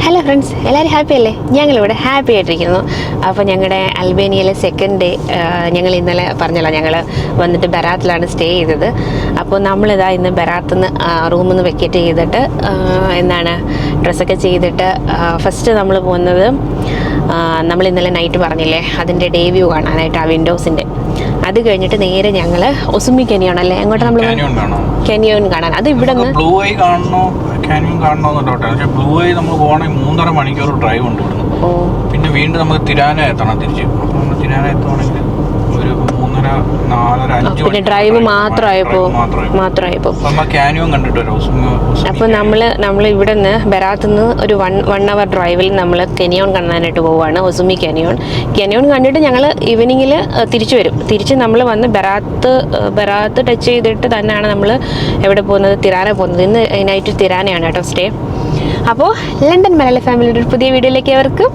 Hello friends, എല്ലാവരും happy അല്ലേ? ഞങ്ങളിവിടെ ഹാപ്പി ആയിട്ടിരിക്കുന്നു. അപ്പോൾ ഞങ്ങളുടെ അൽബേനിയയിലെ സെക്കൻഡ് ഡേ ഞങ്ങൾ ഇന്നലെ പറഞ്ഞല്ലോ, ഞങ്ങൾ വന്നിട്ട് ബരാത്തിലാണ് സ്റ്റേ ചെയ്തത്. അപ്പോൾ നമ്മളിതാ ഇന്ന് ബരാത്തിൽ നിന്ന് റൂമിൽ നിന്ന് വെക്കേറ്റ് ചെയ്തിട്ട് ഡ്രസ്സൊക്കെ ചെയ്തിട്ട് ഫസ്റ്റ് നമ്മൾ പോകുന്നത്, നമ്മൾ ഇന്നലെ നൈറ്റ് പറഞ്ഞില്ലേ അതിൻ്റെ ഡേ വ്യൂ കാണാനായിട്ട്, ആ വിൻഡോസിൻ്റെ. അത് കഴിഞ്ഞിട്ട് നേരെ ഞങ്ങൾ ഒസുമി കെനിയോൺ അല്ലേ, അങ്ങോട്ട് നമ്മൾ കെനിയോൺ കാണാൻ. അത് ഇവിടെ നിന്ന് ബ്ലൂ ഐ കാണണമെന്നുണ്ടോട്ടെ. ബ്ലൂ ഐ നമ്മൾ പോകണമെങ്കിൽ 3.5 മണിക്കൂർ ഡ്രൈവ് ഉണ്ട് ഇവിടുന്ന്. പിന്നെ വീണ്ടും നമുക്ക് തിരാന എത്തണം തിരിച്ച്. അപ്പോൾ നമ്മൾ തിരാന എത്തുവാണെങ്കിൽ ഒരു 3.5-4 പിന്നെ ഡ്രൈവ് മാത്രമായപ്പോൾ കാനിയോൺ കണ്ടിട്ട് വരാം. അപ്പോൾ നമ്മൾ ഇവിടെ നിന്ന് ബരാത്തിൽ നിന്ന് ഒരു 1 hour ഡ്രൈവിൽ നമ്മൾ കെനിയോൺ കാണാനായിട്ട് പോവുകയാണ്, ഒസുമി കെനിയോൺ കണ്ടിട്ട് ഞങ്ങൾ ഈവനിങ്ങിൽ തിരിച്ചു വരും. തിരിച്ച് നമ്മൾ വന്ന് ബരാത്ത് ടച്ച് ചെയ്തിട്ട് തന്നെയാണ് നമ്മൾ എവിടെ പോകുന്നത്, തിരാന പോകുന്നത്. ഇന്ന് നൈറ്റ് തിരാനയാണ് കേട്ടോ സ്റ്റേ. അപ്പോൾ ലണ്ടൻ മലയാളി ഫാമിലിയുടെ ഒരു പുതിയ വീഡിയോയിലേക്ക് അവർക്കും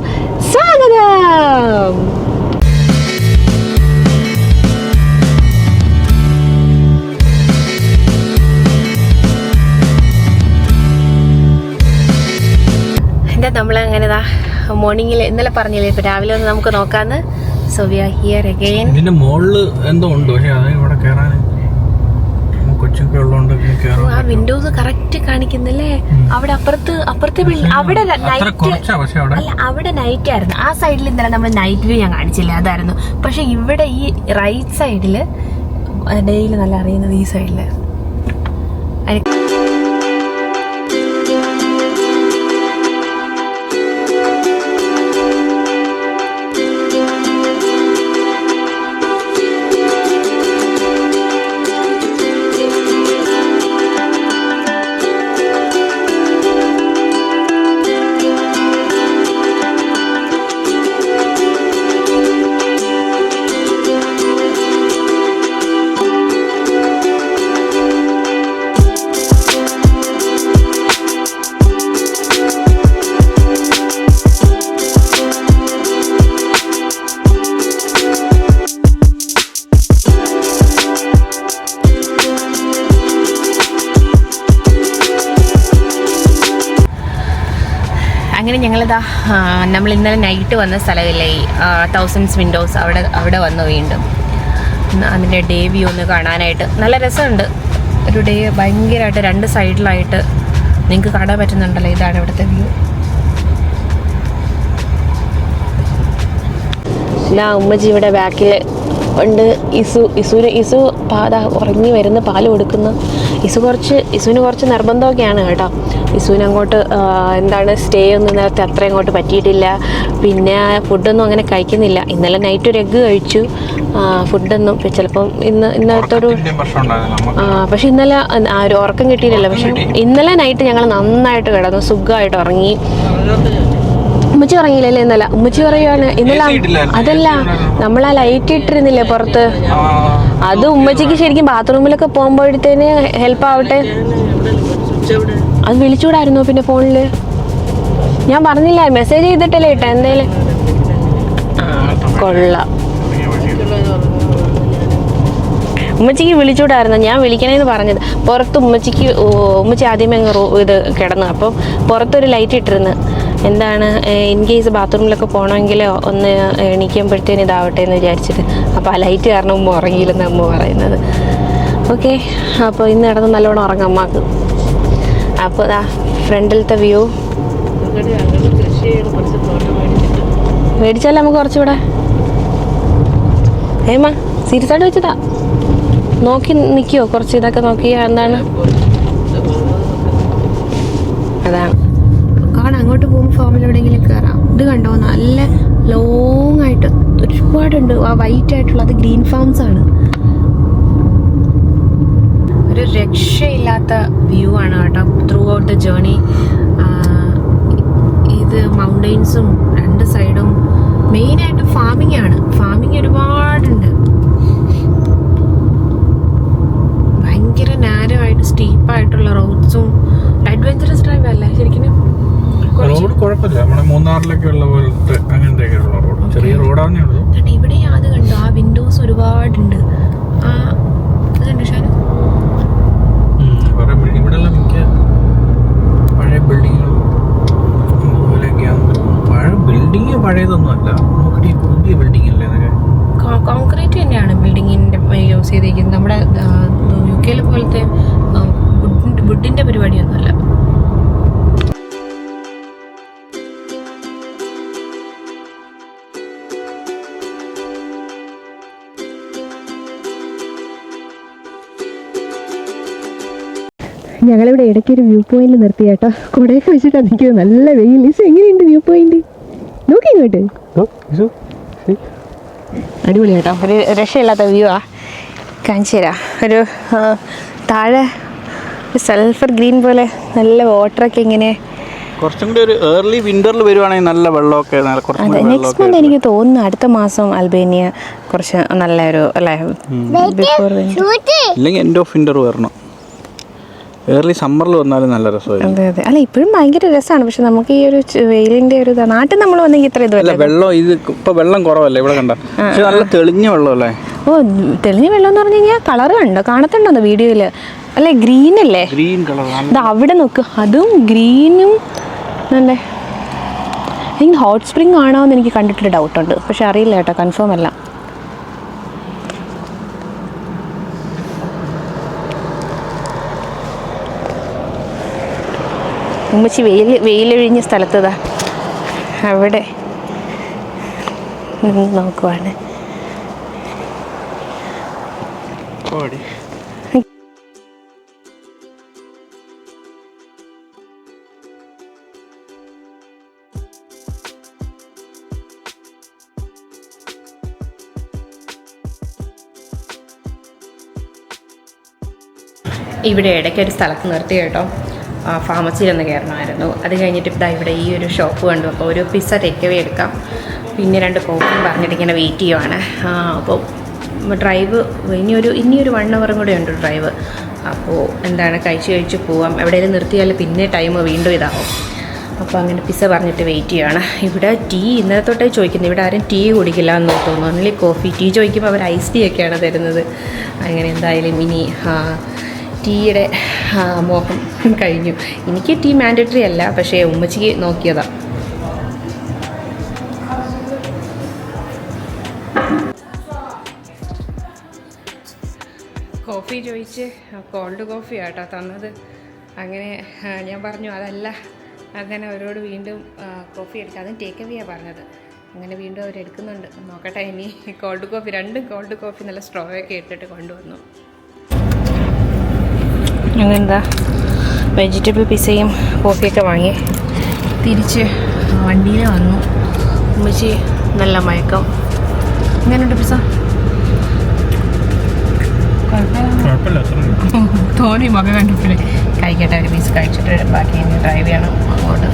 സ്വാഗതം. നമ്മളങ്ങനെ മോർണിംഗിൽ ഇന്നലെ പറഞ്ഞില്ലേ, ഇപ്പൊ രാവിലെ ഒന്ന് നമുക്ക് നോക്കാന്ന്. So we are here again. ഇതിന്റെ മുകളില് എന്തോ ഉണ്ട്, പക്ഷേ അത് ഇവിടെ കേറാൻ കൊച്ചൊക്കെ ഉള്ളതുകൊണ്ട് ആ വിൻഡോസ് കറക്റ്റ് കാണിക്കുന്നില്ലേ. അവിടെ അപ്പുറത്തെ അവിടെ നൈറ്റ് ആയിരുന്നു. ആ സൈഡിൽ ഇന്നലെ നമ്മൾ നൈറ്റ് വ്യൂ ഞാൻ കാണിച്ചില്ലേ, അതായിരുന്നു. പക്ഷെ ഇവിടെ ഈ റൈറ്റ് സൈഡില് ഡെയിലി നല്ല അറിയുന്നത് ഈ സൈഡില്. അങ്ങനെ ഞങ്ങളിതാ നമ്മൾ ഇന്നലെ നൈറ്റ് വന്ന സ്ഥലമില്ലേ, 1000 വിൻഡോസ്, അവിടെ വന്നു വീണ്ടും. അതിൻ്റെ ഡേ വ്യൂ ഒന്ന് കാണാനായിട്ട് നല്ല രസമുണ്ട്. ഒരു ഡേ ഭയങ്കരമായിട്ട് 2 സൈഡിലായിട്ട് നിങ്ങൾക്ക് കാണാൻ പറ്റുന്നുണ്ടല്ലോ. ഇതാണ് ഇവിടുത്തെ വ്യൂ. ഉമ്മച്ചി ഇവിടെ ബാക്കിൽ ഉണ്ട്. ഇസു ഉറങ്ങി വരുന്ന പാല് കൊടുക്കുന്നു. ഇസുവിന് കുറച്ച് നിർബന്ധമൊക്കെയാണ് കേട്ടോ. ഇസുവിന് അങ്ങോട്ട് സ്റ്റേ ഒന്നും നേരത്തെ അത്ര അങ്ങോട്ട് പറ്റിയിട്ടില്ല. പിന്നെ ഫുഡൊന്നും അങ്ങനെ കഴിക്കുന്നില്ല. ഇന്നലെ നൈറ്റ് ഒരു എഗ്ഗ് കഴിച്ചു. ഫുഡൊന്നും ചിലപ്പം ഇന്നത്തെ ഒരു പക്ഷെ ഇന്നലെ ഒരു ഉറക്കം കിട്ടിയിട്ടില്ല. പക്ഷെ ഇന്നലെ നൈറ്റ് ഞങ്ങൾ നന്നായിട്ട് കിടന്നു, സുഖമായിട്ട് ഉറങ്ങി. ഉമ്മച്ചി ഉറങ്ങിയില്ലല്ലേ ഇന്നലെ? ഉമ്മച്ചി പറയുവാണ് ഇന്നലെ. അതല്ല, നമ്മൾ ആ ലൈറ്റ് ഇട്ടിരുന്നില്ലേ പുറത്ത്, അത് ഉമ്മച്ചിക്ക് ശരിക്കും ബാത്റൂമിലൊക്കെ പോകുമ്പോഴത്തേന് ഹെൽപ്പ് ആവട്ടെ. അത് വിളിച്ചുകൂടായിരുന്നോ പിന്നെ ഫോണില്? ഞാൻ പറഞ്ഞില്ല, മെസ്സേജ് ചെയ്തിട്ടല്ലേ ഇട്ട എന്തേലും. കൊള്ളാം. ഉമ്മച്ചിക്ക് വിളിച്ചുകൂടായിരുന്നു, ഞാൻ വിളിക്കണേന്ന് പറഞ്ഞത്. പുറത്ത് ഉമ്മച്ചി ആദ്യമേ ഇത് കിടന്നു. അപ്പം പുറത്തൊരു ലൈറ്റ് ഇട്ടിരുന്നു. ഇൻ കേസ് ബാത്റൂമിലൊക്കെ പോകണമെങ്കിൽ ഒന്ന് എണീക്കുമ്പോഴത്തേന് ഇതാവട്ടെ എന്ന് വിചാരിച്ചിട്ട്. അപ്പോൾ ആ ലൈറ്റ് കാരണം ഉമ്മ ഉറങ്ങിയില്ലെന്ന് അമ്മ പറയുന്നത്. ഓക്കെ, അപ്പോൾ ഇന്ന് കിടന്ന് നല്ലോണം ഉറങ്ങാം അമ്മക്ക്. അപ്പോൾ ഫ്രണ്ടിലത്തെ വ്യൂ മേടിച്ചാലേ നമുക്ക് കുറച്ചുകൂടെ. സീരിയസ് ആയിട്ട് വെച്ചതാ, നോക്കി നിൽക്കുമോ കുറച്ച് ഇതൊക്കെ നോക്കിയാ എന്താണ്. അതാണ് കാണാം. അങ്ങോട്ട് പോകുമ്പോൾ ഫാമിൽ എവിടെയെങ്കിലും കയറാം. ഇത് കണ്ടോ, നല്ല ലോങ് ആയിട്ട് ഒരുപാടുണ്ട്. ആ വൈറ്റ് ആയിട്ടുള്ള അത് ഗ്രീൻ ഫാംസ് ആണ്. ഒരു രക്ഷയില്ലാത്ത വ്യൂ ആണ് കേട്ടോ ത്രൂ ഔട്ട് ദ ജേർണി. ഇത് മൗണ്ടെയ്ൻസും 2 സൈഡും. മെയിനായിട്ട് ഫാമിംഗ് ആണ്. ഫാമിംഗ് ഒരുപാടുണ്ട്. ഭയങ്കര നാരോ ആയിട്ട് സ്റ്റീപ്പായിട്ടുള്ള റോഡ്സും. അഡ്വഞ്ചറസ് ഡ്രൈവ് അല്ലേ ശരിക്കും? റോഡ് കുഴപ്പമില്ല, നമ്മുടെ മൂന്നാറിലൊക്കെ ഉള്ള പോലത്തെ അങ്ങനത്തെ റോഡ്, ചെറിയ റോഡാണേ ഉള്ളൂ. ഇവിടെ അത് കണ്ടോ, ആ വിൻഡോസ് ഒരുപാടുണ്ട്. ഇത് കണ്ടോ ഷാനു? ഇവിടെ മിക്ക പഴയ ബിൽഡിങ്ങുകൾ അതുപോലെ പഴയതൊന്നും അല്ല, നോക്കിട്ട് ഈ പുതിയ ബിൽഡിംഗ് അല്ലേ അതൊക്കെ. കോൺക്രീറ്റ് തന്നെയാണ് ബിൽഡിങ്ങിൻ്റെ യൂസ് ചെയ്തിരിക്കുന്നത്. നമ്മുടെ UK പോലത്തെ വുഡിൻ്റെ പരിപാടിയൊന്നുമല്ല. ഞങ്ങളിവിടെ ഇടയ്ക്കൊരു വ്യൂ പോയിന്റിൽ നിർത്തി കേട്ടോ. കുടയൊക്കെ വെച്ചിട്ടാണ് നിൽക്കുന്നത്. നല്ല വെയിൽ. എങ്ങനെയുണ്ട് വ്യൂ പോയിന്റ്? നോക്കി ഇങ്ങോട്ട്. അടിപൊളി കേട്ടോ. ഒരു രക്ഷയില്ലാത്ത വ്യൂ ആ. കാണിച്ചു തരാം. ഒരു താഴെ സൾഫർ ഗ്രീൻ പോലെ നല്ല വാട്ടറൊക്കെ ഇങ്ങനെ. കുറച്ചും കൂടി ഒരു ഏർലി വിന്ററിൽ വരുവാണെങ്കിൽ നല്ല വെള്ളമൊക്കെ. അതെ, നെക്സ്റ്റ് മന്ത് എനിക്ക് തോന്നുന്നു അടുത്ത മാസം അൽബേനിയ കുറച്ച് നല്ലൊരു അല്ലേ, ബിഫോർ ഇല്ലെങ്കിൽ എൻഡ് ഓഫ് വിന്റർ വരണം. ഏർലി സമ്മറിൽ വന്നാലും നല്ല രസമായിരുന്നു. അതെ അതെ. അല്ല ഇപ്പോഴും ഭയങ്കര രസമാണ്. പക്ഷെ നമുക്ക് ഈ ഒരു വെയിലിന്റെ ഒരു നാട്ടിൽ നമ്മൾ വന്നെങ്കിൽ ഇത്ര ഇതുവല്ല. വെള്ളം ഇത് ഇപ്പൊ വെള്ളം കുറവല്ലേ ഇവിടെ കണ്ട, പക്ഷെ നല്ല തെളിഞ്ഞ വെള്ളമല്ലേ. ഓ, തെളിഞ്ഞ വെള്ളം എന്ന് പറഞ്ഞു കഴിഞ്ഞാൽ കളർ കണ്ടോ, കാണത്തുണ്ടോ വീഡിയോയില്? അല്ലേ, ഗ്രീൻ അല്ലേ? Green colour. ഇത് അവിടെ നോക്ക്, അതും ഗ്രീനും നല്ല. എനിക്ക് ഹോട്ട് സ്പ്രിംഗ് ആണോ എന്ന് എനിക്ക് കണ്ടിട്ടൊരു ഡൗട്ടുണ്ട്, പക്ഷെ അറിയില്ല കേട്ടോ, കൺഫേം അല്ല. ഉമ്മച്ചി വെയിലൊഴിഞ്ഞ സ്ഥലത്തതാ അവിടെ നോക്കുവാണ്. ഇവിടെ ഇടയ്ക്കൊരു സ്ഥലത്ത് നിർത്തി കേട്ടോ. ഫാർമസിയിലൊന്ന് കയറണമായിരുന്നു. അത് കഴിഞ്ഞിട്ട് ഇതാ ഇവിടെ ഈ ഒരു ഷോപ്പ് കണ്ടു. അപ്പോൾ ഒരു പിസ്സ ടേക്കവേ എടുക്കാം, പിന്നെ 2 കോഫി പറഞ്ഞിട്ട് ഇങ്ങനെ വെയിറ്റ് ചെയ്യുവാണ്. അപ്പോൾ ഡ്രൈവ് ഇനിയൊരു 1 hour കൂടെ ഉണ്ട് ഡ്രൈവ്. അപ്പോൾ എന്താണ് കഴിച്ച് പോവാം. എവിടെയെങ്കിലും നിർത്തിയാൽ പിന്നെ ടൈം വീണ്ടും ഇതാവും. അപ്പോൾ അങ്ങനെ പിസ്സ പറഞ്ഞിട്ട് വെയിറ്റ് ചെയ്യുകയാണ്. ഇവിടെ ടീ ഇന്നലെ തൊട്ടേ ചോദിക്കുന്നത്. ഇവിടെ ആരും ടീ കുടിക്കില്ല എന്ന് തോന്നുന്നു. ഒന്നില്ലെങ്കിൽ കോഫി. ടീ ചോദിക്കുമ്പോൾ അവർ ഐസ് ടീ ഒക്കെയാണ് തരുന്നത്. അങ്ങനെ എന്തായാലും ഇനി ടീയുടെ മോഹം കഴിഞ്ഞു. എനിക്ക് ടീ മാൻഡറ്ററി അല്ല, പക്ഷേ ഉമ്മച്ചിക്ക് നോക്കിയതാണ്. കോഫി ചോദിച്ച് കോൾഡ് കോഫി ആട്ടോ തന്നത്. അങ്ങനെ ഞാൻ പറഞ്ഞു അതല്ല, അങ്ങനെ അവരോട് വീണ്ടും കോഫി എടുക്കാം. അതും ടേക്ക് അവെയാണ് പറഞ്ഞത്. അങ്ങനെ വീണ്ടും അവരെടുക്കുന്നുണ്ട്. നോക്കട്ടെ ഇനി. കോൾഡ് കോഫി 2 കോൾഡ് കോഫി നല്ല സ്ട്രോ ഒക്കെ ഇട്ടിട്ട് കൊണ്ടുവന്നു. അങ്ങനെന്താ വെജിറ്റബിൾ പിസ്സയും കോഫിയൊക്കെ വാങ്ങി തിരിച്ച് വണ്ടിയിൽ വന്നു. ഉമ്മച്ചി നല്ല മയക്കം. എങ്ങനെയുണ്ട് പിസ്സ? തോന്നി മക കണ്ടപ്പോഴേ കഴിക്കട്ടെ. ഒരു പീസ് കഴിച്ചിട്ട് ബാക്കി ഇനി ഡ്രൈവ് ചെയ്യണം അങ്ങോട്ട്.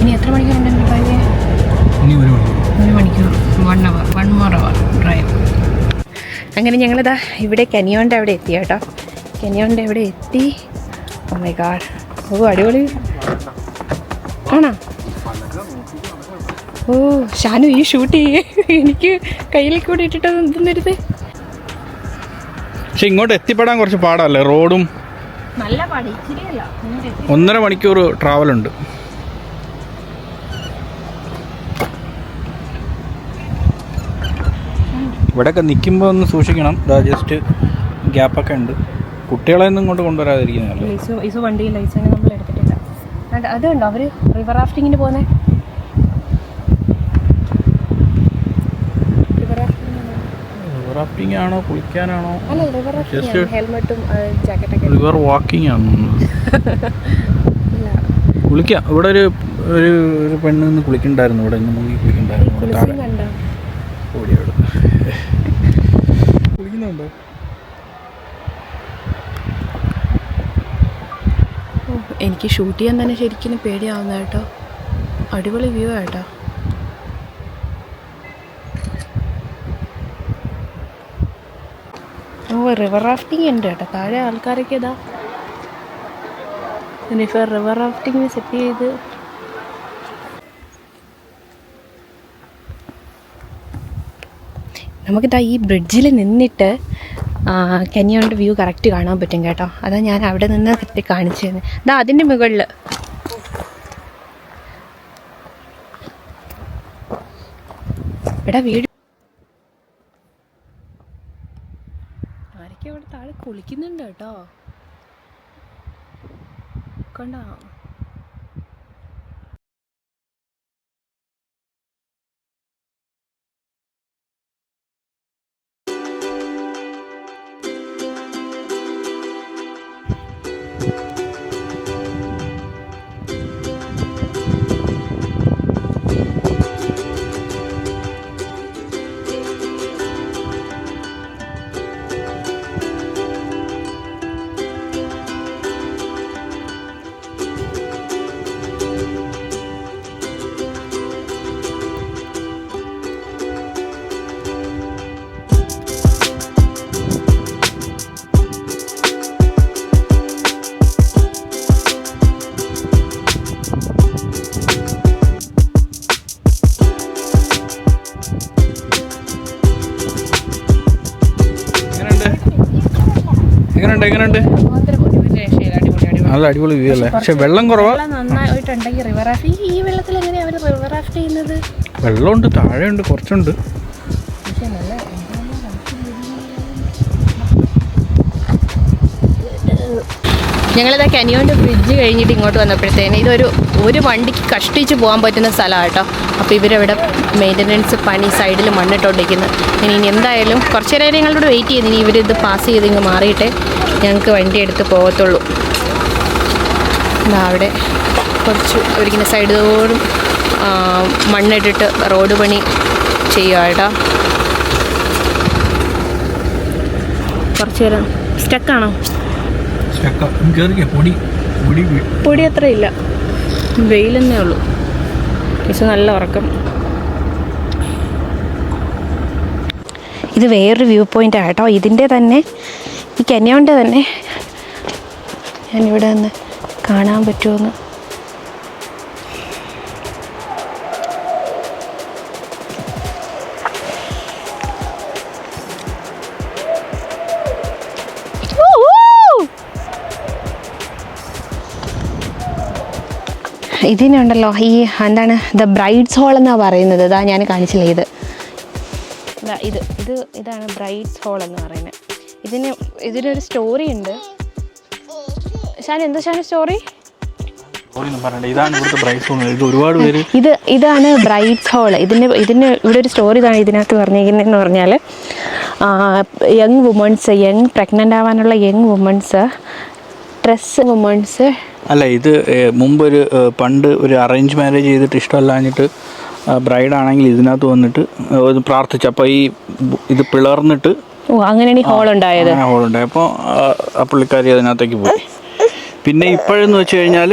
ഇനി എത്ര മണിക്കൂറുണ്ട് എൻ്റെ ഡ്രൈവ് ചെയ്യാൻ? 1 മണിക്കൂർ. 1 more hour ഡ്രൈവ്. അങ്ങനെ ഞങ്ങളിതാ ഇവിടെ കെനിയോൻ്റെ അവിടെ എത്തി കേട്ടോ. കെനിയോൻ്റെ അവിടെ എത്തി. Oh my God. ഓ അടിപൊളി ആണോ? ഓ ഷാനു ഈ ഷൂട്ട് ചെയ്യേ. എനിക്ക് കയ്യിൽ കൂടി ഇട്ടിട്ട് എന്തെന്നരുത്. പക്ഷെ ഇങ്ങോട്ട് എത്തിപ്പെടാൻ കുറച്ച് പാടല്ലേ, റോഡും നല്ല പാടി. ഇച്ചിരിയല്ല, 1.5 മണിക്കൂർ ട്രാവലുണ്ട്. ഇവിടെയൊക്കെ നിൽക്കുമ്പോൾ ഒന്ന് സൂക്ഷിക്കണം. ജസ്റ്റ് ഗ്യാപ്പൊക്കെ ഉണ്ട്. കുട്ടികളെ ഒന്നും ഇങ്ങോട്ട് കൊണ്ടുവരാതിരിക്കുന്നതല്ലേ. വണ്ടിയിൽ ലൈസൻസ് നമ്മൾ എടുത്തിട്ടില്ല. അതുണ്ടോ അവർ റിവർ റാഫ്റ്റിങ്ങിന് പോകുന്നത്? റാഫ്റ്റിംഗ് ആണോ കുളിക്കാനാണോ? അല്ല, റിവർ റാഫ്റ്റിംഗ്. ഹെൽമെറ്റും ജാക്കറ്റൊക്കെ. റിവർ വാക്കിംഗ് ആണെന്ന് കുളിക്കാം. ഇവിടെ ഒരു പെണ്ണ് നിന്ന് കുളിക്കണ്ടായിരുന്നു. ഇവിടെ നിന്ന് മുങ്ങി കുളിക്കണ്ടായിരുന്നു. കുളിക്കുന്നുണ്ടോ? എനിക്ക് ഷൂട്ട് ചെയ്യാൻ തന്നെ ശരിക്കും പേടിയാവുന്ന കേട്ടോ. അടിപൊളി വ്യൂ ആട്ടോ. ഓ റിവർ റാഫ്റ്റിംഗ് ഉണ്ട് കേട്ടോ. താഴെ ആൾക്കാരൊക്കെ ഇതാ ഇപ്പോൾ റിവർ റാഫ്റ്റിംഗ് സെറ്റ് ചെയ്ത്. നമുക്കിതാ ഈ ബ്രിഡ്ജിൽ നിന്നിട്ട് കെനിയോൻ്റെ വ്യൂ കറക്റ്റ് കാണാൻ പറ്റും കേട്ടോ. അതാ ഞാൻ അവിടെ നിന്ന് കറക്റ്റ് കാണിച്ചു തരുന്നത്. ഇതാ അതിൻ്റെ മുകളിൽ എടാ വീട് ആരൊക്കെ അവിടെ താഴെ കുളിക്കുന്നുണ്ട് കേട്ടോ. കണ്ടോ? എങ്ങനെയുണ്ട്? നല്ല അടിപൊളി വ്യൂ അല്ലേ? പക്ഷെ വെള്ളം കുറവാ. നന്നായിട്ടുണ്ടെങ്കിൽ റിവർ റാഫ്റ്റ് ഈ വെള്ളത്തിൽ എങ്ങനെയാ അവർ റിവർ റാഫ്റ്റ് ചെയ്യുന്നത്? വെള്ളമുണ്ട്, താഴെയുണ്ട്, കുറച്ചുണ്ട്. ഞങ്ങളിതാ കനിയോൻ്റെ ബ്രിഡ്ജ് കഴിഞ്ഞിട്ട് ഇങ്ങോട്ട് വന്നപ്പോഴത്തേന് ഒരു വണ്ടിക്ക് കഷ്ടിച്ച് പോകാൻ പറ്റുന്ന സ്ഥലമാണ് കേട്ടോ. അപ്പോൾ ഇവരവിടെ മെയിൻ്റനൻസ് പണി സൈഡിൽ മണ്ണിട്ടോണ്ടിരിക്കുന്നു. ഇനി എന്തായാലും കുറച്ച് നേരം ഞങ്ങളോട് വെയിറ്റ് ചെയ്ത് ഇനി ഇവരിത് പാസ് ചെയ്ത് ഇങ്ങ് മാറിയിട്ടേ ഞങ്ങൾക്ക് വണ്ടി എടുത്ത് പോകത്തുള്ളൂ. അവിടെ കുറച്ച് ഒരിക്കുന്ന സൈഡ് തോറും മണ്ണിട്ടിട്ട് റോഡ് പണി ചെയ്യുക കേട്ടോ. കുറച്ച് നേരം സ്റ്റക്കാണോ? പൊടി അത്ര ഇല്ല, വെയിൽ തന്നെ ഉള്ളൂ. പക്ഷെ നല്ല ഉറക്കം. ഇത് വേറൊരു വ്യൂ പോയിൻ്റാണ് കേട്ടോ. ഇതിൻ്റെ തന്നെ ഈ കന്യോൻ്റെ തന്നെ ഞാനിവിടെ നിന്ന് കാണാൻ പറ്റുമെന്ന്. ഇതിനുണ്ടല്ലോ ഈ എന്താണ് ദ ബ്രൈഡ്സ് ഹോൾ എന്നാണ് പറയുന്നത്. ഇതാ ഞാൻ കാണിച്ചില്ലേ, ഇതാണ് ബ്രൈഡ്സ് ഹോൾ എന്ന് പറയുന്നത്. ഇതിനൊരു സ്റ്റോറി ഉണ്ട്. എന്താ സ്റ്റോറി? ഇതാണ് ബ്രൈഡ്സ് ഹോൾ. ഇതിന് ഇവിടെ ഒരു സ്റ്റോറി ഇതാണ് ഇതിനകത്ത് പറഞ്ഞിരിക്കുന്നതെന്ന് പറഞ്ഞാൽ യങ് വുമൺസ്, പ്രഗ്നൻ്റ് ആവാനുള്ള യങ് വുമൺസ്, വുമൺസ് അല്ല, ഇത് പണ്ട് ഒരു അറേഞ്ച് മാരേജ് ചെയ്തിട്ട് ഇഷ്ടമല്ലാഞ്ഞിട്ട് ബ്രൈഡാണെങ്കിൽ ഇതിനകത്ത് വന്നിട്ട് പ്രാർത്ഥിച്ചു. അപ്പോൾ ഇത് പിളർന്നിട്ട് അങ്ങനെയാണ് ഈ ഹോളുണ്ടായത്. ഹോളുണ്ടായപ്പോൾ ആ പുള്ളിക്കാരി അതിനകത്തേക്ക് പോയി. പിന്നെ ഇപ്പോഴെന്ന് വെച്ച് കഴിഞ്ഞാൽ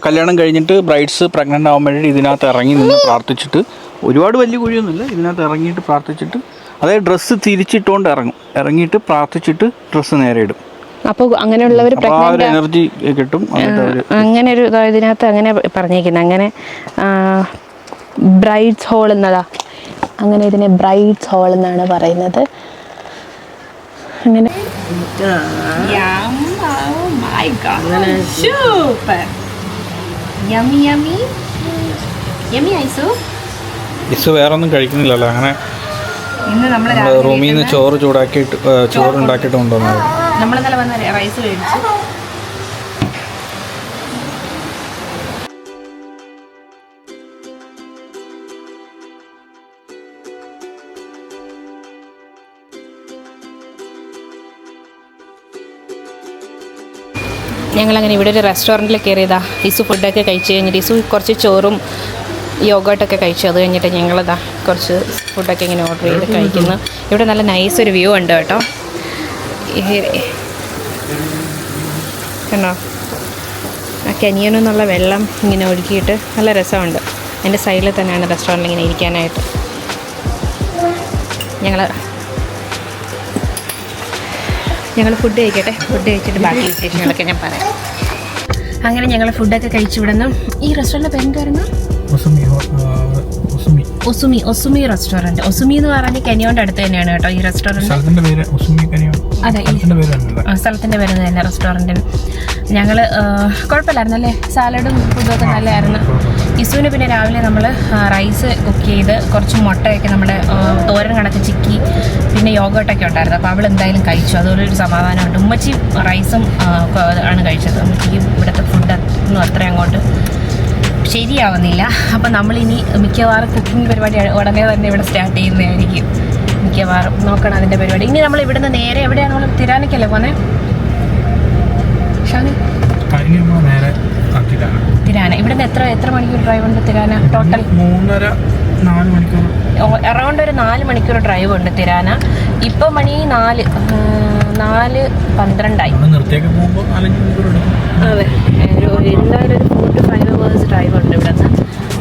കല്യാണം കഴിഞ്ഞിട്ട് ബ്രൈഡ്സ് പ്രഗ്നൻ്റ് ആകുമ്പോഴേ ഇതിനകത്ത് ഇറങ്ങി നിന്ന് പ്രാർത്ഥിച്ചിട്ട്, ഒരുപാട് വലിയ കുഴിയൊന്നുമില്ല, ഇതിനകത്ത് ഇറങ്ങിയിട്ട് പ്രാർത്ഥിച്ചിട്ട്, അതായത് ഡ്രസ്സ് തിരിച്ചിട്ടുകൊണ്ട് ഇറങ്ങിയിട്ട് പ്രാർത്ഥിച്ചിട്ട് ഡ്രസ്സ് നേരെ ഇടും. അപ്പോൾ അങ്ങനെയുള്ളവർ എനർജി കിട്ടും. അങ്ങനെ ഒരു ഇതിനകത്ത് അങ്ങനെ പറഞ്ഞേക്കുന്നത്. അങ്ങനെ ബ്രൈഡ്സ് ഹോൾ എന്നതാ, അങ്ങനെ ഇതിനെ ബ്രൈഡ്സ് ഹോൾ എന്നാണ് പറയുന്നത്. അങ്ങനെ ഇസ് വേറൊന്നും കഴിക്കുന്നില്ലല്ലോ. അങ്ങനെ റൂമിൽ നിന്ന് ചോറുണ്ടാക്കിയിട്ട് കൊണ്ടുവന്നത്. നമ്മളിന്നലെ വന്ന റൈസ് മേടിച്ചു. ഞങ്ങളങ്ങനെ ഇവിടെ ഒരു റെസ്റ്റോറൻറ്റിൽ കയറിയതാ. ഇസു ഫുഡൊക്കെ കഴിച്ച് കഴിഞ്ഞിട്ട് ഇസു കുറച്ച് ചോറും യോഗട്ടൊക്കെ കഴിച്ചു. അത് കഴിഞ്ഞിട്ട് ഞങ്ങളിതാ കുറച്ച് ഫുഡൊക്കെ ഇങ്ങനെ ഓർഡർ ചെയ്ത് കഴിക്കുന്നു. ഇവിടെ നല്ല നൈസ് ഒരു വ്യൂ ഉണ്ട് കേട്ടോ. കണ്ടോ, ആ കനിയനിൽ നിന്നുള്ള വെള്ളം ഇങ്ങനെ ഒഴുക്കിയിട്ട് നല്ല രസമുണ്ട്. എൻ്റെ സൈഡിൽ തന്നെയാണ് റെസ്റ്റോറൻറ്റിൽ ഇങ്ങനെ ഇരിക്കാനായിട്ട്. ഞങ്ങൾ ഫുഡ് കഴിക്കട്ടെ. ഫുഡ് കഴിച്ചിട്ട് ബാക്കി വിശേഷങ്ങളൊക്കെ ഞാൻ പറയാം. അങ്ങനെ ഞങ്ങൾ ഫുഡൊക്കെ കഴിച്ചു വിടുന്നു. ഈ റെസ്റ്റോറൻറ്റിൻ്റെ പേരെന്തായിരുന്നു? ഒസുമി റെസ്റ്റോറൻറ്റ്. ഒസുമി എന്ന് പറഞ്ഞാൽ കനിയോൻ്റെ അടുത്ത് തന്നെയാണ് കേട്ടോ ഈ റെസ്റ്റോറൻറ്റ്. അതെ, സ്ഥലത്തിൻ്റെ പേര് തന്നെ റെസ്റ്റോറൻറ്റിന്. ഞങ്ങൾ കുഴപ്പമില്ലായിരുന്നു അല്ലേ, സാലഡും ഫുഡൊക്കെ നല്ലതായിരുന്നു. ഇസുവിന് പിന്നെ രാവിലെ നമ്മൾ റൈസ് കുക്ക് ചെയ്ത് കുറച്ച് മുട്ടയൊക്കെ നമ്മുടെ തോരൻ കണക്ക് ചിക്കി പിന്നെ യോഗട്ടൊക്കെ ഉണ്ടായിരുന്നു. അപ്പോൾ അവൾ എന്തായാലും കഴിച്ചു, അതുപോലെ ഒരു സമാധാനമുണ്ട്. ഉമ്മച്ചി റൈസും ആണ് കഴിച്ചത്. ഉമ്മച്ചിക്ക് ഇവിടുത്തെ ഫുഡൊന്നും അത്ര അങ്ങോട്ട് ശരിയാവുന്നില്ല. അപ്പം നമ്മളിനി മിക്കവാറും കുക്കിംഗ് പരിപാടി ഉടനെ തന്നെ ഇവിടെ സ്റ്റാർട്ട് ചെയ്യുന്നതായിരിക്കും. മിക്കവാറും നോക്കണം അതിൻ്റെ പരിപാടി. ഇനി നമ്മൾ ഇവിടുന്ന് നേരെ എവിടെയാണ് നമ്മൾ തിരാനയ്ക്കല്ലേ പോന്നെ? ഷാനി തിരാന. ഇവിടുന്ന് എത്ര മണിക്കൂർ ഡ്രൈവ് ഉണ്ട് തിരാന? ടോട്ടൽ 3.5-4 മണിക്കൂർ, അറൗണ്ട് ഒരു 4 മണിക്കൂർ ഡ്രൈവ് ഉണ്ട് തിരാന. ഇപ്പോൾ മണി 4:12 അതെ, എന്തായാലും ഒരു 4 to 5 hours ഡ്രൈവ് ഉണ്ട് ഇവിടുന്ന്.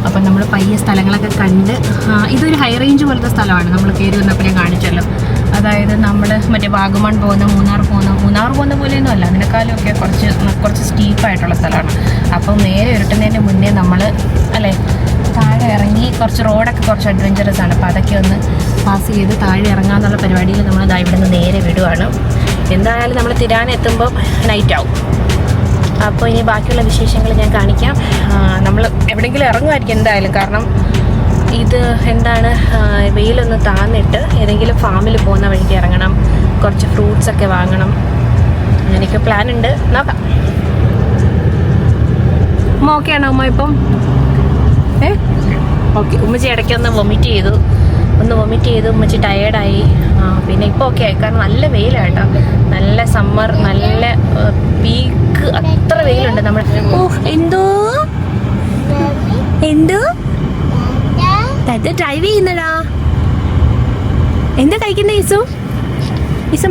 അപ്പം നമ്മൾ പയ്യെ സ്ഥലങ്ങളൊക്കെ കണ്ട്, ഇതൊരു ഹൈ റേഞ്ച് പോലത്തെ സ്ഥലമാണ്. നമ്മൾ കയറി വന്നപ്പോൾ ഞാൻ കാണിച്ചല്ലോ. അതായത് നമ്മൾ മറ്റേ വാഗമൺ പോകുന്ന മൂന്നാർ പോകുന്ന പോലെയൊന്നും അല്ല, അതിനേക്കാളും ഒക്കെ കുറച്ച് സ്റ്റീപ്പായിട്ടുള്ള സ്ഥലമാണ്. അപ്പം നേരെ ഉരുട്ടുന്നതിന് മുന്നേ നമ്മൾ അല്ലേ താഴെ ഇറങ്ങി കുറച്ച് റോഡൊക്കെ കുറച്ച് അഡ്വഞ്ചറസ് ആണ്. അപ്പോൾ അതൊക്കെ ഒന്ന് പാസ് ചെയ്ത് താഴെ ഇറങ്ങാമെന്നുള്ള പരിപാടിയിൽ നമ്മൾ ഇവിടെ നിന്ന് നേരെ വിടുവാണ്. എന്തായാലും നമ്മൾ തിരാന എത്തുമ്പോൾ നൈറ്റ് ആവും. അപ്പോൾ ഇനി ബാക്കിയുള്ള വിശേഷങ്ങൾ ഞാൻ കാണിക്കാം. നമ്മൾ എവിടെയെങ്കിലും ഇറങ്ങുമായിരിക്കും എന്തായാലും, കാരണം ഇത് എന്താണ് വെയിലൊന്ന് താന്നിട്ട് ഏതെങ്കിലും ഫാമിൽ പോകുന്ന വഴിക്ക് ഇറങ്ങണം, കുറച്ച് ഫ്രൂട്ട്സൊക്കെ വാങ്ങണം, അങ്ങനെയൊക്കെ പ്ലാൻ ഉണ്ട്. നോക്കാം. ഉമ്മ ഓക്കെ ആണോ ഉമ്മ ഇപ്പം? ഓക്കെ. ഉമ്മച്ചി ഇടയ്ക്കൊന്ന് വൊമിറ്റ് ചെയ്തു ഉമ്മച്ചി ടയേർഡായി. പിന്നെ ഇപ്പോൾ ഓക്കെ ആയി, കാരണം നല്ല വെയിലാണ് കേട്ടോ. നല്ല സമ്മർ, നല്ല പീക്ക്, അത്ര വെയിലുണ്ട് നമ്മൾ. എന്തോ ഡ്രൈവ് ചെയ്യുന്നടാ. എന്താ കഴിക്കുന്നേ ഇസു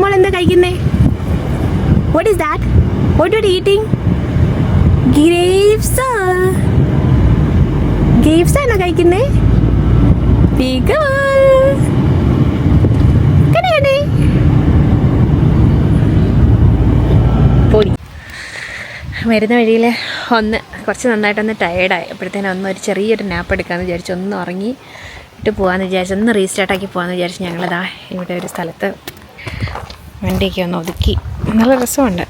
മോൾ? എന്താ കഴിക്കുന്നേ? What is that? What you are eating? Grapes ആണോ കഴിക്കുന്നേ? പോയി വരുന്ന വഴിയിൽ കുറച്ച് നന്നായിട്ടൊന്ന് ടയേർഡായി. അപ്പോഴത്തേനും ഒരു ചെറിയൊരു നാപ്പ് എടുക്കാമെന്ന് വിചാരിച്ചു. ഒന്ന് ഉറങ്ങിയിട്ട് പോകാമെന്ന് വിചാരിച്ചു, ഒന്ന് റീസ്റ്റാർട്ടാക്കി പോകാമെന്ന് വിചാരിച്ചു. ഞങ്ങളിതാ ഇവിടെ ഒരു സ്ഥലത്ത് വണ്ടിയൊക്കെ ഒന്ന് ഒതുക്കി. നല്ല രസമുണ്ട്,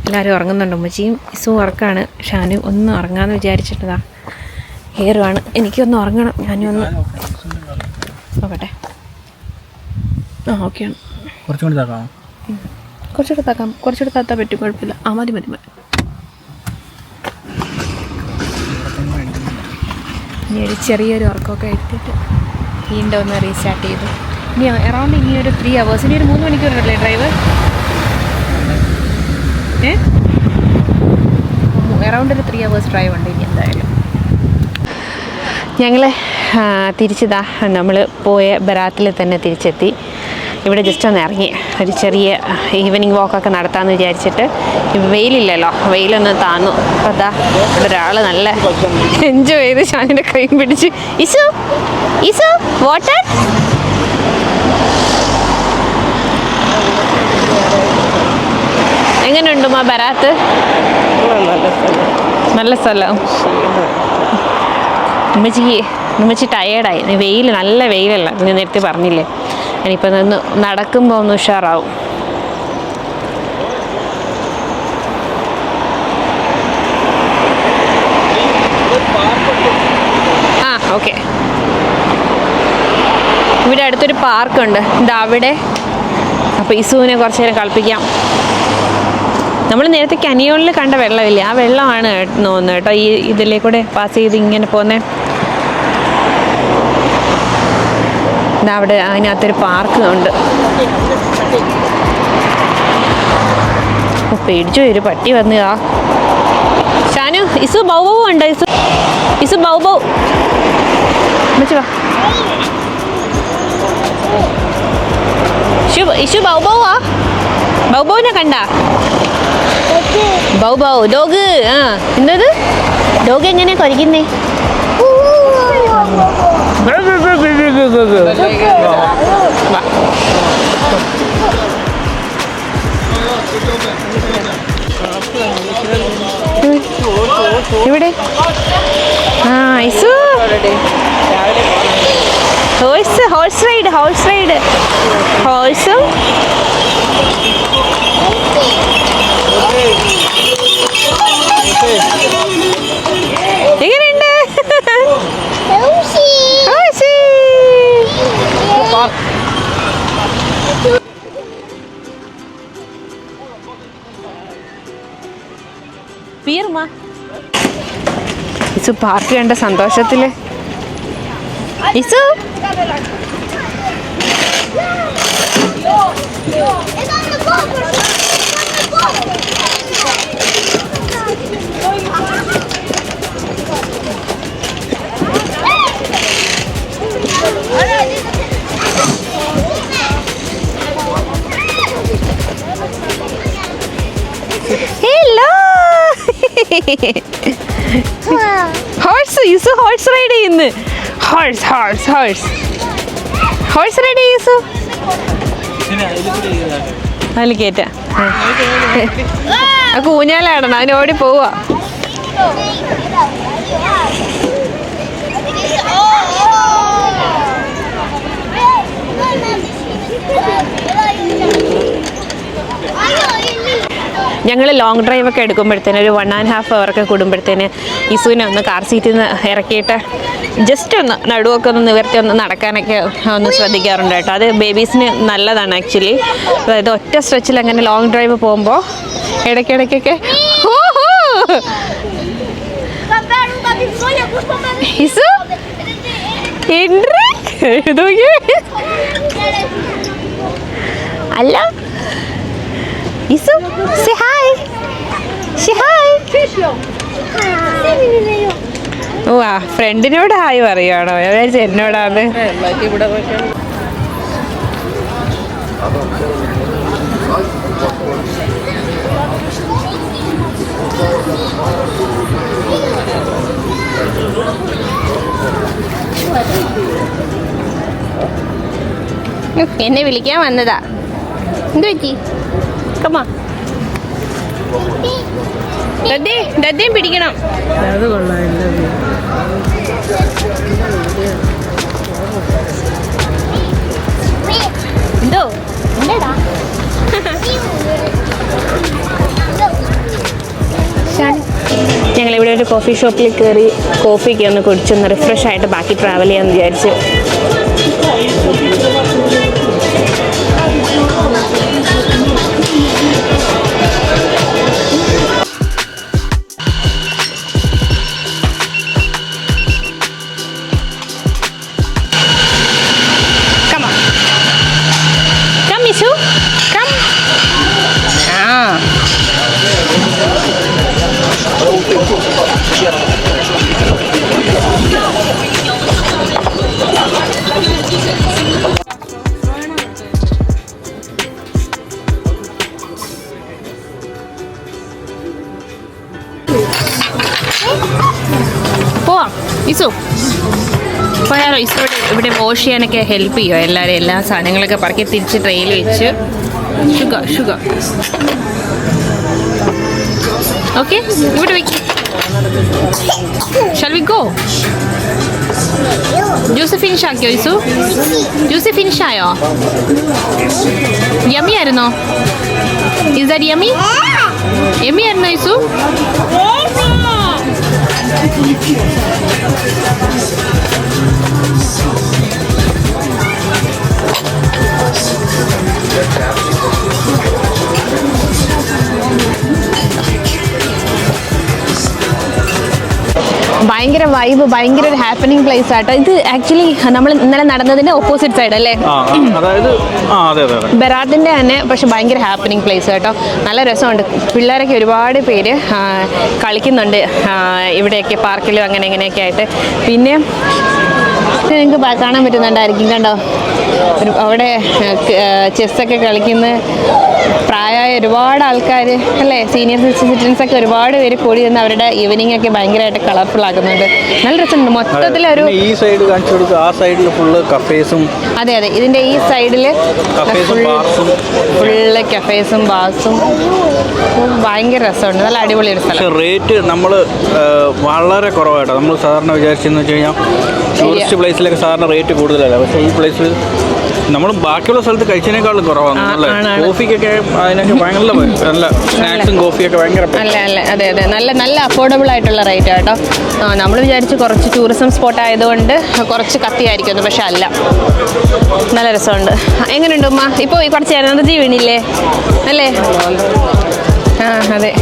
എല്ലാവരും ഉറങ്ങുന്നുണ്ട്. ഉമ്മച്ചിയും ഇസും ഉറക്കമാണ്. ഷാനും ഒന്ന് ഉറങ്ങാമെന്ന് വിചാരിച്ചിട്ടതാ കയറുവാണ്. എനിക്കൊന്ന് ഉറങ്ങണം, ഞാനും ഒന്ന് നോക്കട്ടെ. ഓക്കെയാണ്. കുറച്ചുകൂടി താത്താൻ പറ്റും, കുഴപ്പമില്ല. മതി. ഇനി ഒരു ചെറിയൊരു ഉറക്കമൊക്കെ എടുത്തിട്ട് വീണ്ടും ഒന്ന് റീസ്റ്റാർട്ട് ചെയ്തു. ഇനി അറൗണ്ട് ഇനി ഒരു 3 hours, ഇനി ഒരു 3 മണിക്കൂറല്ലേ ഡ്രൈവ്? അറൗണ്ട് ഒരു 3 hours ഡ്രൈവ് ഉണ്ട് ഇനി എന്തായാലും. ഞങ്ങൾ തിരിച്ചതാ നമ്മൾ പോയ ബരാത്തിൽ തന്നെ തിരിച്ചെത്തി. ഇവിടെ ജസ്റ്റ് ഒന്ന് ഇറങ്ങി ഒരു ചെറിയ ഈവനിങ് വാക്കൊക്കെ നടത്താമെന്ന് വിചാരിച്ചിട്ട്. വെയിലില്ലല്ലോ, വെയിലൊന്ന് താന്നു. അപ്പോൾ അതാ ഇവിടെ ഒരാൾ നല്ല എൻജോയ് ചെയ്ത് ഷാനിൻ്റെ കൈ പിടിച്ച് ഇസു വാട്ടർ. എങ്ങനെയുണ്ട് ബരാത്ത്? നല്ല സ്ഥലം. ഉമ്മച്ചി ടയേർഡായി. നല്ല വെയിലല്ല, ഞാൻ നേരത്തെ പറഞ്ഞില്ലേ. ഇനിയിപ്പോൾ നിന്ന് നടക്കുമ്പോൾ ഒന്ന് ഉഷാറാവും. ഓക്കെ. ഇവിടെ അടുത്തൊരു പാർക്കുണ്ട്, ഇതാ അവിടെ. അപ്പോൾ ഇസുവിനെ കുറച്ച് നേരം കളിപ്പിക്കാം. നമ്മൾ നേരത്തെ കനിയോണിൽ കണ്ട വെള്ളമില്ലേ, ആ വെള്ളമാണ് തോന്നുന്നു കേട്ടോ. ഈ ഇതിലേ കൂടെ പാസ് ചെയ്ത് ഇങ്ങനെ പോകുന്നത്. അവിടെ അതിനകത്തൊരു പാർക്ക് ഉണ്ട്. പേടിച്ചു ഒരു പട്ടി വന്നതാ. ഷാനു, ഇസു ബൗ ഉണ്ട്. ഇസു ബൗ വാ. ഇഷു ബൗബൗവാ? ബൗബൗവിനെ കണ്ട? ബൗബൗ ഡോഗ്. എന്തത് ഡോഗ് എങ്ങനെയാ കുറയ്ക്കുന്നേ? ഇവിടെ ഇസു ഹോഴ്സ് റൈഡ് ഹോഴ്സും എങ്ങനെയുണ്ട്? ഇസു പാർട്ടി കണ്ട സന്തോഷത്തില്. ഇസു ഹോഴ്സ് ഇസു ഹോഴ്സ് റൈഡ് ചെയ്യുന്നു. ഹോഴ്സ് റൈഡ് ചെയ്യൂ. അതിൽ കയറ്റ ഊഞ്ഞാലാടണം, അതിന് ഓടി പോവാ. ഞങ്ങൾ ലോങ് ഡ്രൈവൊക്കെ എടുക്കുമ്പോഴത്തേന് ഒരു 1.5 hour കൂടുമ്പോഴത്തേന് ഇസുവിനെ ഒന്ന് കാർ സീറ്റിൽ നിന്ന് ഇറക്കിയിട്ട് ജസ്റ്റ് ഒന്ന് നടുവൊക്കെ ഒന്ന് നിവർത്തി ഒന്ന് നടക്കാനൊക്കെ ഒന്ന് ശ്രദ്ധിക്കാറുണ്ട് കേട്ടോ. അത് ബേബീസിന് നല്ലതാണ് ആക്ച്വലി. അതായത് ഒറ്റ സ്ട്രെച്ചിൽ അങ്ങനെ ലോങ് ഡ്രൈവ് പോകുമ്പോൾ ഇടയ്ക്കിടയ്ക്കൊക്കെ ഇസു അല്ല ഇസു say hi. ഓ ആ ഫ്രണ്ടിനോട് ഹായ് പറയുവാണോ? എന്നോടാണ്. എന്നെ വിളിക്കാൻ വന്നതാ. എന്ത് പറ്റി? കമ്മാ ഡദ്ദയും പിടിക്കണം. എന്തോ ഞങ്ങളിവിടെ ഒരു കോഫി ഷോപ്പിൽ കയറി കോഫിക്ക് ഒന്ന് കുടിച്ചൊന്ന് റിഫ്രഷ് ആയിട്ട് ബാക്കി ട്രാവൽ ചെയ്യാമെന്ന് വിചാരിച്ചു. പോവാം ഇസു പോയാലോ? ഇസോടെ ഇവിടെ വാഷ് ചെയ്യാനൊക്കെ ഹെൽപ്പ് ചെയ്യുമോ എല്ലാവരും? എല്ലാ സാധനങ്ങളൊക്കെ പറക്കി തിരിച്ച് ട്രെയിൽ വെച്ച് ഷുഗർ ഓക്കെ ഇവിടെ വെക്കും. Shall we go? Juice finish ആക്കിയോ ഇസു? ജ്യൂസ് ഫിനിഷ് ആയോ? യമ്മി ആയിരുന്നോ? Is that yummy? യമ്മി ആയിരുന്നോ ഇസു? ഭയങ്കര വൈബ്, ഭയങ്കര ഒരു ഹാപ്പനിങ് പ്ലേസ് ആട്ടോ ഇത്. ആക്ച്വലി നമ്മൾ ഇന്നലെ നടന്നതിന്റെ ഓപ്പോസിറ്റ് സൈഡ് അല്ലേ, ബെറാത്തിന്റെ തന്നെ. പക്ഷെ ഭയങ്കര ഹാപ്പനിങ് പ്ലേസ് കേട്ടോ. നല്ല രസമുണ്ട്. പിള്ളേരൊക്കെ ഒരുപാട് പേര് കളിക്കുന്നുണ്ട് ഇവിടെയൊക്കെ, പാർക്കിലും അങ്ങനെ ഇങ്ങനെയൊക്കെ ആയിട്ട്. പിന്നെ നിങ്ങൾക്ക് കാണാൻ പറ്റുന്നുണ്ടായിരിക്കും കണ്ടോ, അവിടെ ചെസ്സൊക്കെ കളിക്കുന്ന പ്രായമായ ഒരുപാട് ആൾക്കാർ അല്ലേ, സീനിയർ സിറ്റിസൻസ് ഒക്കെ ഒരുപാട് പേര് കൂടി നിന്ന് അവരുടെ ഈവനിങ് ഒക്കെ ഭയങ്കരമായിട്ട് കളർഫുൾ ആക്കുന്നുണ്ട്. നല്ല രസമുണ്ട് മൊത്തത്തിലൊരു. ഈ സൈഡ് കാണിച്ചു കൊടുക്കുക, ആ സൈഡിൽ ഫുള്ള് കഫേസും. അതെ അതെ, ഇതിൻ്റെ ഈ സൈഡിൽ ഫുള്ള് കഫേസും ബാർസും ഭയങ്കര രസമുണ്ട്. നല്ല അടിപൊളി ഒരു സ്ഥലം. പക്ഷേ റേറ്റ് നമ്മൾ വളരെ കുറവായിട്ടോ. നമ്മൾ സാധാരണ വിചാരിച്ചെന്ന് വെച്ച് കഴിഞ്ഞാൽ ടൂറിസ്റ്റ് പ്ലേസിലൊക്കെ സാധാരണ റേറ്റ് കൂടുതലല്ല, പക്ഷേ ഈ പ്ലേസിൽ നമ്മൾ ബാക്കിയുള്ള സ്ഥലത്ത് കഴിച്ചതിനേക്കാളും കുറവാണ്. അല്ലേ, കോഫിക്കൊക്കെ അതിനൊക്കെ ഭയങ്കര നല്ല സ്നാക്സും കോഫിയൊക്കെ ഭയങ്കര അതെ അതെ, നല്ല അഫോർഡബിൾ ആയിട്ടുള്ള റേറ്റ് കേട്ടോ. നമ്മൾ വിചാരിച്ച് കുറച്ച് ടൂറിസം സ്പോട്ട് ആയതുകൊണ്ട് കുറച്ച് കത്തിയായിരിക്കും, പക്ഷെ അല്ല, നല്ല രസമുണ്ട്. എങ്ങനെയുണ്ട് ഉമ്മ? ഇപ്പോൾ കുറച്ച് എനർജി വീണില്ലേ അല്ലേ? ആ അതെ.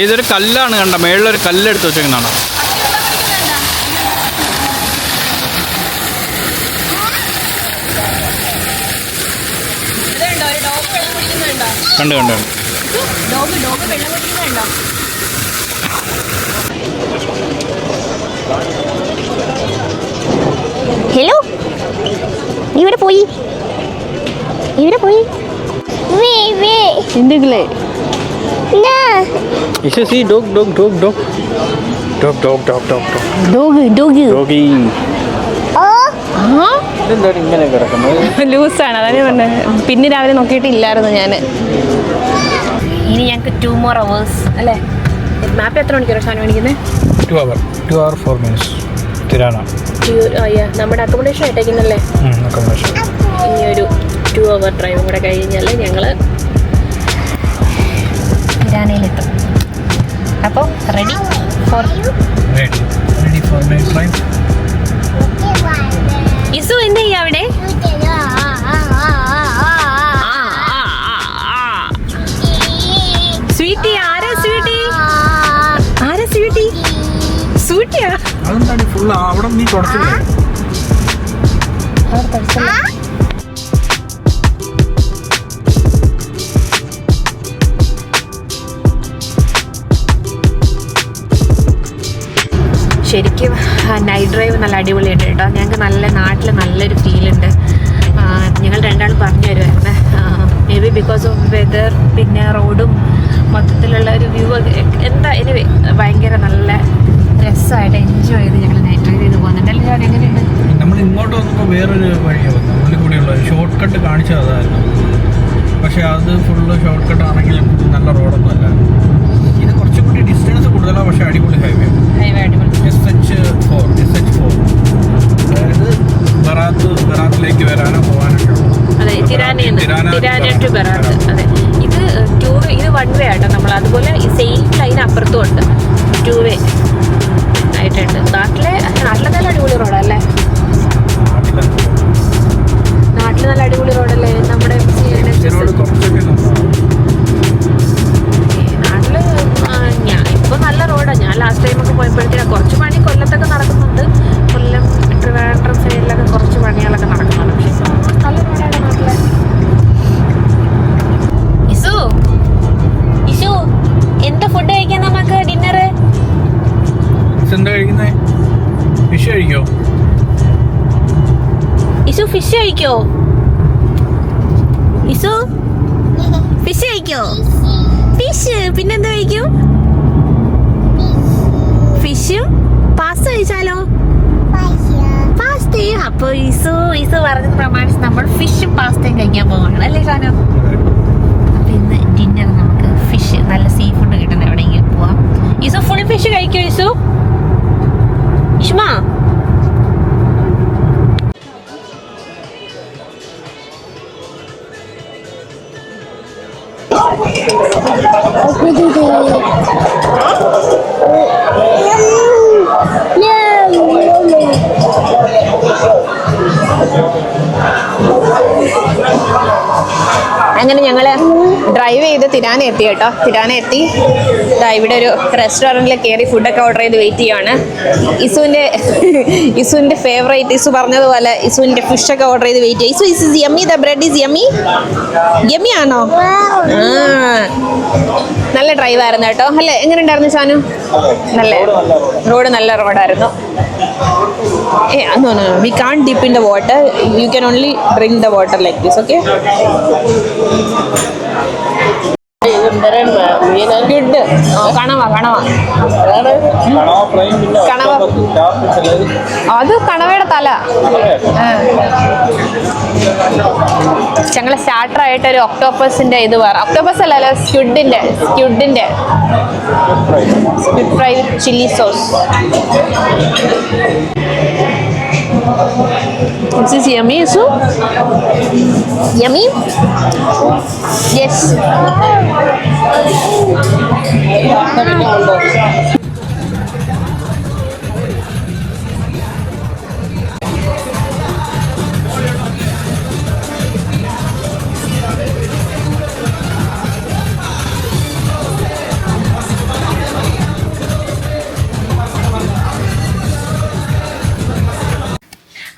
ഇതൊരു കല്ലാണ്, കണ്ട മേളിലൊരു കല്ലെടുത്ത് വെച്ചേക്കുന്നതാണ്. കണ്ട് കണ്ട് ഹലോ, ഇവിടെ പോയി എന്തെങ്കിലേ see dog. ഇതെന്താണ് ഇങ്ങനെ കിടക്കുന്നത്? ലൂസാണ്, അതാണ് പറഞ്ഞത്. പിന്നെ രാവിലെ നോക്കിയിട്ടില്ലായിരുന്നു ഞാൻ. ഇനി ഞങ്ങൾക്ക് 2 more hours അല്ലേ? മാപ്പ് എത്ര മണിക്കൂർ ഷാൻ മേടിക്കുന്നത്? 2 hours 4 minutes തിരാന. നമ്മുടെ അക്കോമഡേഷൻ ആയിട്ടേക്കുന്നല്ലേ? ഇനി ഒരു 2 hour ഡ്രൈവും കൂടെ കഴിഞ്ഞാൽ ഞങ്ങൾ തിരാനയിലെത്തും. അപ്പോൾ റെഡി ഫോർ നൈറ്റ് ഡ്രൈവ്. ഇസു എന്ത് ചെയ്യാ അവിടെ? സ്വീറ്റി ആരാ? സ്വീറ്റിയാ? അതെന്താണ് ഫുള്ള് അവിടെ നീ തുടച്ചില്ലേ? ശരിക്കും നൈറ്റ് ഡ്രൈവ് നല്ല അടിപൊളിയുണ്ട് കേട്ടോ. ഞങ്ങൾക്ക് നാട്ടിൽ നല്ലൊരു ഫീലുണ്ട്. ഞങ്ങൾ രണ്ടാളും പറഞ്ഞു തരുമായിരുന്നു. Maybe because of weather, പിന്നെ റോഡും മൊത്തത്തിലുള്ള ഒരു വ്യൂ എന്താ എനിവേ ഭയങ്കര നല്ല രസമായിട്ട് എൻജോയ് ചെയ്ത് ഞങ്ങൾ നൈറ്റ് ഡ്രൈവ് ചെയ്ത് പോകുന്നുണ്ട്. അല്ലെങ്കിൽ ഞാൻ എങ്ങനെയുണ്ട്? നമ്മൾ ഇങ്ങോട്ട് വന്നപ്പോൾ വേറൊരു വഴിയാണ് ഉള്ളിൽ കൂടിയുള്ള ഷോർട്ട് കട്ട് കാണിച്ചത് അതായിരുന്നു. പക്ഷേ അത് ഫുള്ള് ഷോർട്ട് കട്ട് ആണെങ്കിലും നല്ല റോഡൊന്നും അല്ല. ഇത് കുറച്ചും കൂടി ഡിസ്റ്റൻസ് കൂടുതലാണ്, പക്ഷേ അടിപൊളി ഹൈവേ അടിപൊളി. SH4 അതായത് ബറാത്തിലേക്ക് വരാനോ പോകാനൊക്കെ. അതെ, തിരാന ടു ബറാത്ത്. അതെ, ഇത് 1 way ആട്ടോ. നമ്മൾ അതുപോലെ ഈ സെയിം ലൈൻ അപ്പുറത്തും ഉണ്ട്, 2 way ആയിട്ടുണ്ട്. നാട്ടിലെ നല്ല അടിപൊളി റോഡല്ലേ? നാട്ടിൽ നല്ല അടിപൊളി റോഡല്ലേ? നമ്മുടെ നാട്ടില് ഇപ്പോൾ നല്ല റോഡാണ്. ഞാൻ ലാസ്റ്റ് ടൈമൊക്കെ പോയപ്പോഴത്തേക്കും കുറച്ച് പണി കൊല്ലത്തൊക്കെ നടക്കുന്നുണ്ട്. കൊല്ലം ട്രിവാൻഡ്രം സൈഡിലൊക്കെ കുറച്ച് പണികളൊക്കെ നടക്കുന്നുണ്ട്. പക്ഷേ നല്ല റോഡാണ് നാട്ടിലെ. ഇസു എന്താ ഫുഡ് കഴിക്കാൻ നമുക്ക് ഡിന്നർ? എന്താ കഴിക്കുന്നേ? ഫിഷ് കഴിക്കോ? ഇസു ഫിഷ് കഴിക്കോ? ഇസു ഫിഷ് കഴിക്കോ? ഫിഷ് പിന്നെന്താ കഴിക്കും? ഫിഷും പാസ്ത കഴിച്ചാലോ? പാസ്തയും. അപ്പൊ ഇസു പറഞ്ഞത് പ്രമാണിച്ച് നമ്മൾ ഫിഷും പാസ്തയും കഴിക്കാൻ പോകണം അല്ലേ ഷാനോ? അപ്പൊ ഇന്ന് ഡിന്നർ നമുക്ക് ഫിഷ്, നല്ല സീ ഫുഡ് കിട്ടുന്ന എവിടെയെങ്കിലും പോവാം. ഇസു ഫുൾ ഫിഷ് കഴിക്കോ? ഇഷ്മാ അങ്ങനെ ഞങ്ങൾ ഡ്രൈവ് ചെയ്ത് തിരാന എത്തി കേട്ടോ. തിരാന എത്തി ഇവിടെ ഒരു റെസ്റ്റോറൻറ്റിൽ കയറി ഫുഡൊക്കെ ഓർഡർ ചെയ്ത് വെയിറ്റ് ചെയ്യുകയാണ്. ഇസുവിൻ്റെ ഫേവറേറ്റ്, ഇസു പറഞ്ഞതുപോലെ ഇസുവിൻ്റെ ഫിഷൊക്കെ ഓർഡർ ചെയ്ത് വെയിറ്റ് ചെയ്യും. Isu is yummy, the bread is yummy. Yummy ആണോ? നല്ല ഡ്രൈവ് ആയിരുന്നു കേട്ടോ. അല്ലേ, എങ്ങനെ ഉണ്ടായിരുന്നു ഷാനു? നല്ല റോഡ്, നല്ല റോഡായിരുന്നു. No, we can't dip in the water. You can only drink the water like this, okay? Good. കണവ അത് കണവയുടെ തല. ഞങ്ങള് സ്റ്റാർട്ടർ ആയിട്ട് ഒരു ഒക്ടോപ്പസിന്റെ ഇത് വേറെ, ഒക്ടോപ്പസ് അല്ലല്ലോ, സ്ക്വിഡിന്റെ squid fry with chilli sauce. This is yummy, Isu? Yummy? Yes.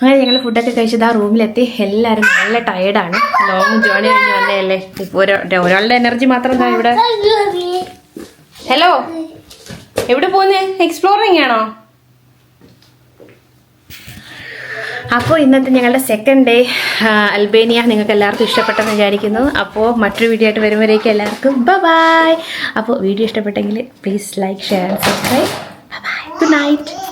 അങ്ങനെ ഞങ്ങൾ ഫുഡൊക്കെ കഴിച്ചത് ആ റൂമിലെത്തി. എല്ലാവരും നല്ല ടയേർഡാണ്, ലോങ് ജേർണി കഴിഞ്ഞ് വന്നതല്ലേ. ഇപ്പോൾ ഒരാളുടെ എനർജി മാത്രം എന്താ ഇവിടെ. ഹലോ, എവിടെ പോകുന്നേ? എക്സ്പ്ലോറിങ് ആണോ? അപ്പോൾ ഇന്നത്തെ ഞങ്ങളുടെ സെക്കൻഡ് ഡേ അൽബേനിയ നിങ്ങൾക്ക് എല്ലാവർക്കും ഇഷ്ടപ്പെട്ടെന്ന് വിചാരിക്കുന്നു. അപ്പോൾ മറ്റൊരു വീഡിയോ ആയിട്ട് വരുമ്പോഴേക്കും എല്ലാവർക്കും ബൈ. അപ്പോൾ വീഡിയോ ഇഷ്ടപ്പെട്ടെങ്കിൽ please like, share, subscribe. Bye, good night.